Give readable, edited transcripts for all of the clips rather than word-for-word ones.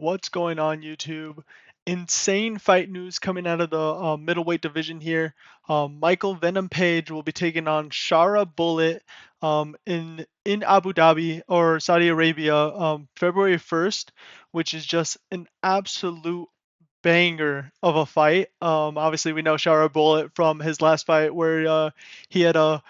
What's going on, YouTube? Insane fight news coming out of the middleweight division here. Michael Venom Page will be taking on Shara Bullet in Abu Dhabi or Saudi Arabia February 1st, which is just an absolute banger of a fight. Obviously, we know Shara Bullet from his last fight where he had a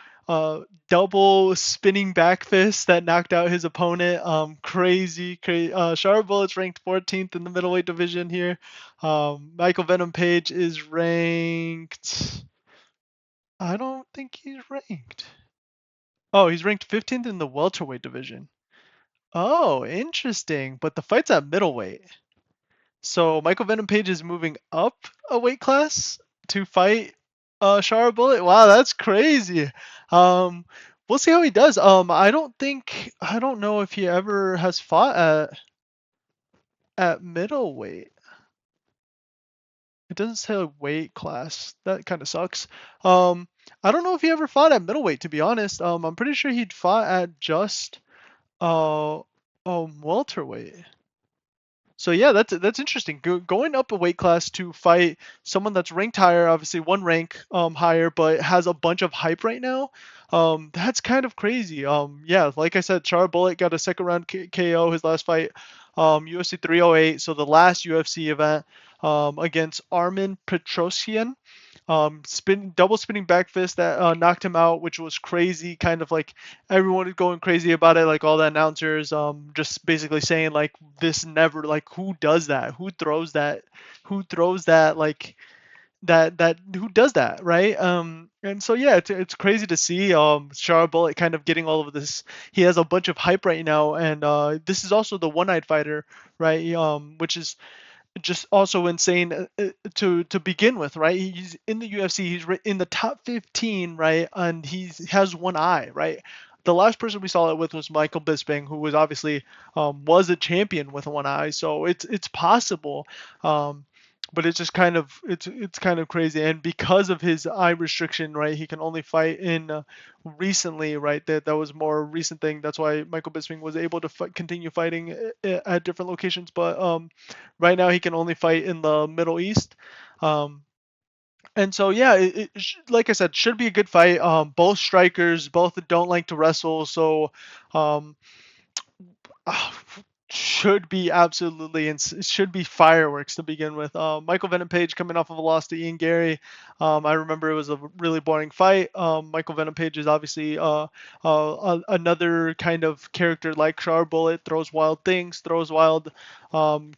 double spinning back fist that knocked out his opponent. Crazy, crazy. Shara Bullet's ranked 14th in the middleweight division here. Michael Venom Page is ranked. I don't think he's ranked. Oh, he's ranked 15th in the welterweight division. Oh, interesting. But the fight's at middleweight. So Michael Venom Page is moving up a weight class to fight Shara Bullet. Wow, that's crazy. Um, we'll see how he does. I don't know if he ever has fought at middleweight. It doesn't say a weight class. That kind of sucks. Um, I don't know if he ever fought at middleweight, to be honest. I'm pretty sure he'd fought at just uh welterweight. So yeah, that's interesting. Going up a weight class to fight someone that's ranked higher, obviously one rank higher, but has a bunch of hype right now. That's kind of crazy. Yeah, like I said, Char Bullet got a second round KO his last fight, UFC 308. So the last UFC event against Armin Petrosyan. Double spinning back fist that knocked him out, which was crazy. Kind of like everyone is going crazy about it, like all the announcers, just basically saying like this never, like who does that? Who throws that? Who throws that? Like that who does that, right? And so yeah, it's crazy to see Shara Bullet kind of getting all of this. He has a bunch of hype right now, and this is also the one-eyed fighter, right? Which is just also insane to begin with, right? He's in the UFC, he's in the top 15, right? And he has one eye, right? The last person we saw it with was Michael Bisping, who was obviously was a champion with one eye, so it's possible. Um, but it's just kind of it's kind of crazy, and because of his eye restriction, right, he can only fight in recently, right? That was more a recent thing. That's why Michael Bisping was able to continue fighting at different locations, but right now he can only fight in the Middle East. Um, and so yeah, like I said, should be a good fight. Both strikers, both don't like to wrestle, so um, uh, should be absolutely and should be fireworks to begin with. Michael Venom Page coming off of a loss to Ian Gary. I remember it was a really boring fight. Michael Venom Page is obviously another kind of character like Char Bullet, throws wild things, throws wild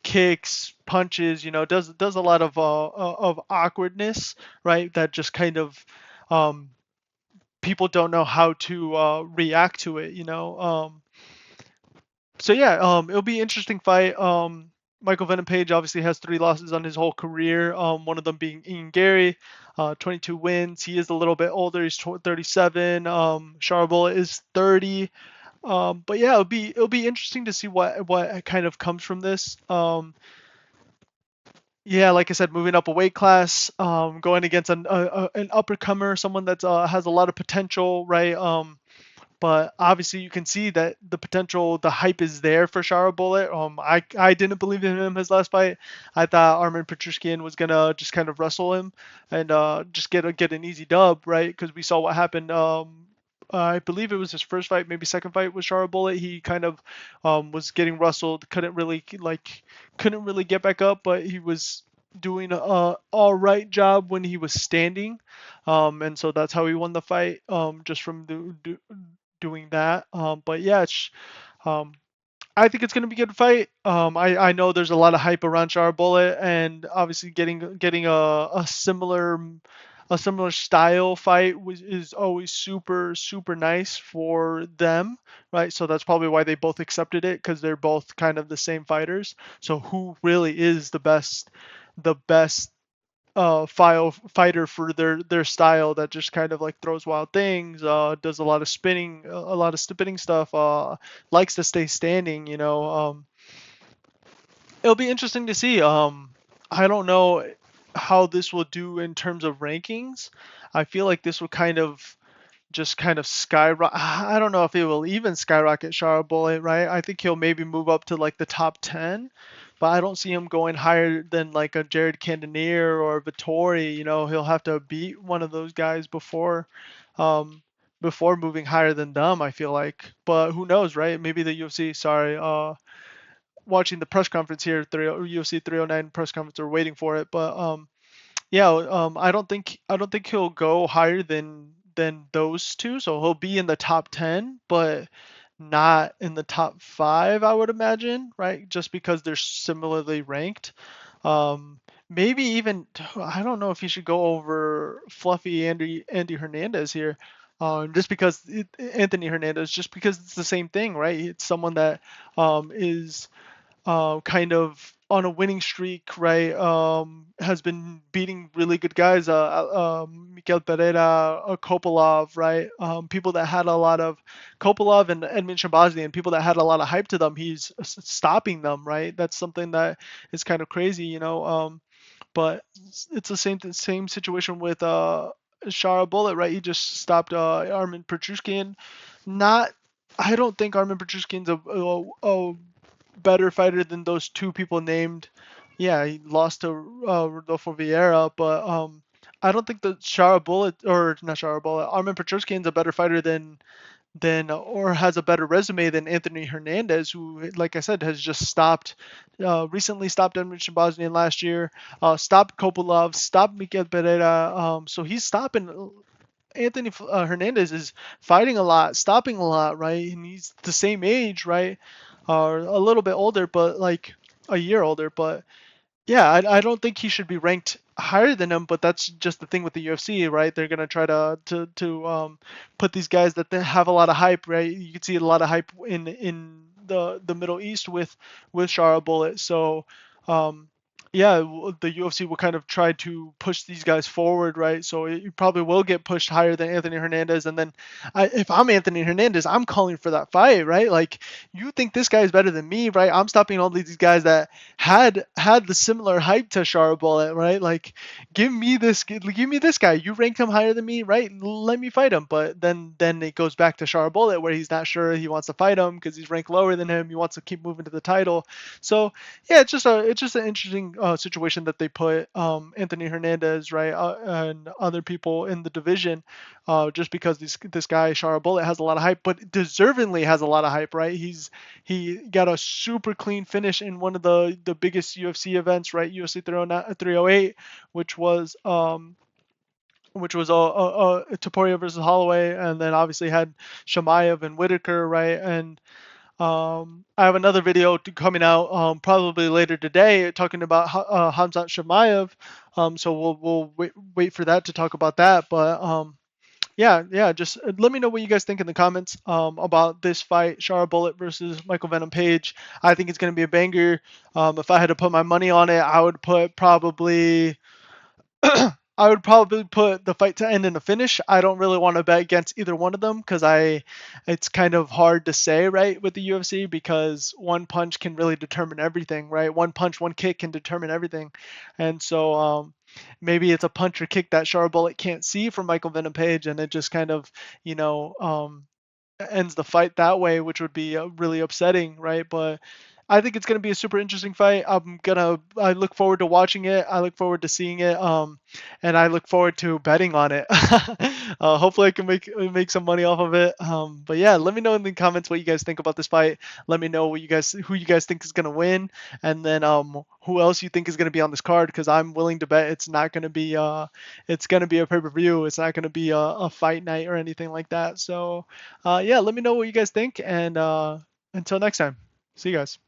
kicks, punches. You know, does a lot of awkwardness, right? That just kind of um, people don't know how to react to it. So yeah, it'll be an interesting fight. Michael Venom Page obviously has 3 losses on his whole career. One of them being Ian Gary, 22 wins. He is a little bit older. He's 37. Shara Bullet is 30. But yeah, it'll be interesting to see what kind of comes from this. Yeah, like I said, moving up a weight class, going against an uppercomer, someone that has a lot of potential, right? But obviously you can see that the potential, the hype is there for Shara Bullet. I didn't believe in him his last fight. I thought Armin Petrushkin was gonna just kind of wrestle him and just get an easy dub, right? Because we saw what happened. I believe it was his first fight, maybe second fight with Shara Bullet. He kind of was getting wrestled, couldn't really get back up, but he was doing a all right job when he was standing, and so that's how he won the fight, just from doing that. But yeah, um, I think it's going to be a good fight. I know there's a lot of hype around Char Bullet, and obviously getting a similar style fight is always super nice for them, right? So that's probably why they both accepted it, because they're both kind of the same fighters. So who really is the best fighter for their style, that just kind of like throws wild things, does a lot of spinning stuff, likes to stay standing. It'll be interesting to see. I don't know how this will do in terms of rankings. I feel like this will kind of just kind of skyrocket. I don't know if he will even skyrocket Shara Bullet, right? I think he'll maybe move up to like the top 10, but I don't see him going higher than like a Jared Cannonier or Vittori. You know, he'll have to beat one of those guys um, before moving higher than them. I feel like, but who knows, right? Maybe the UFC. Sorry, watching the press conference here, UFC 309 press conference, or waiting for it, but yeah, I don't think he'll go higher than those two. So he'll be in the top 10, but not in the top 5, I would imagine, right? Just because they're similarly ranked. Um, Maybe even I don't know if he should go over Fluffy Andy Hernandez here. Just because Anthony Hernandez, just because it's the same thing, right? It's someone that is kind of on a winning streak, right? Has been beating really good guys, Miguel Pereira, Kopolov, right? People that had a lot of Kopolov and Edmund Shabazzian, people that had a lot of hype to them. He's stopping them, right? That's something that is kind of crazy, you know. But it's the same situation with Shara Bullet, right? He just stopped Armin Petrushkin. Not, I don't think Armin Petrushkin's a better fighter than those two people named. Yeah, he lost to Rodolfo Vieira, but I don't think that Shara Bullet, or not Shara Bullet, Armin Petrushkin's a better fighter than or has a better resume than Anthony Hernandez, who, like I said, has just recently stopped Edmund Bosnian last year, stopped Kopolov, stopped Miguel Pereira. So he's stopping. Anthony Hernandez is fighting a lot, stopping a lot, right? And he's the same age, right? Or a little bit older, but like a year older. But yeah, I don't think he should be ranked higher than him, but that's just the thing with the UFC, right? They're gonna try to put these guys that they have a lot of hype, right? You can see a lot of hype in the Middle East with Shara Bullet. So um, yeah, the UFC will kind of try to push these guys forward, right? So you probably will get pushed higher than Anthony Hernandez, and then if I'm Anthony Hernandez, I'm calling for that fight, right? Like, you think this guy is better than me, right? I'm stopping all these guys that had the similar hype to Shara Bullet, right? Like, give me this guy. You ranked him higher than me, right? Let me fight him. But then it goes back to Shara Bullet, where he's not sure he wants to fight him because he's ranked lower than him. He wants to keep moving to the title. So yeah, it's just an interesting situation that they put Anthony Hernandez, right, and other people in the division, just because this guy Shara Bullet has a lot of hype, but deservingly has a lot of hype, right? He got a super clean finish in one of the biggest UFC events, right? UFC 309, 308, which was Topuria versus Holloway, and then obviously had Shamaev and Whitaker, right? And I have another video coming out probably later today talking about Hamzat Shamaev. So we'll wait for that to talk about that. But yeah, just let me know what you guys think in the comments about this fight, Shara Bullet versus Michael Venom Page. I think it's going to be a banger. If I had to put my money on it, I would put probably I would probably put the fight to end in a finish. I don't really want to bet against either one of them because it's kind of hard to say, right, with the UFC, because one punch can really determine everything, right? One punch, one kick can determine everything, and so maybe it's a punch or kick that Shara Bullet can't see from Michael Venom Page, and it just kind of, you know, ends the fight that way, which would be really upsetting, right? But I think it's going to be a super interesting fight. I look forward to watching it. I look forward to seeing it. And I look forward to betting on it. Hopefully I can make some money off of it. But yeah, let me know in the comments what you guys think about this fight. Let me know who you guys think is going to win, and then who else you think is going to be on this card, because I'm willing to bet it's not going to be it's going to be a pay-per-view. It's not going to be a fight night or anything like that. So yeah, let me know what you guys think, and until next time, see you guys.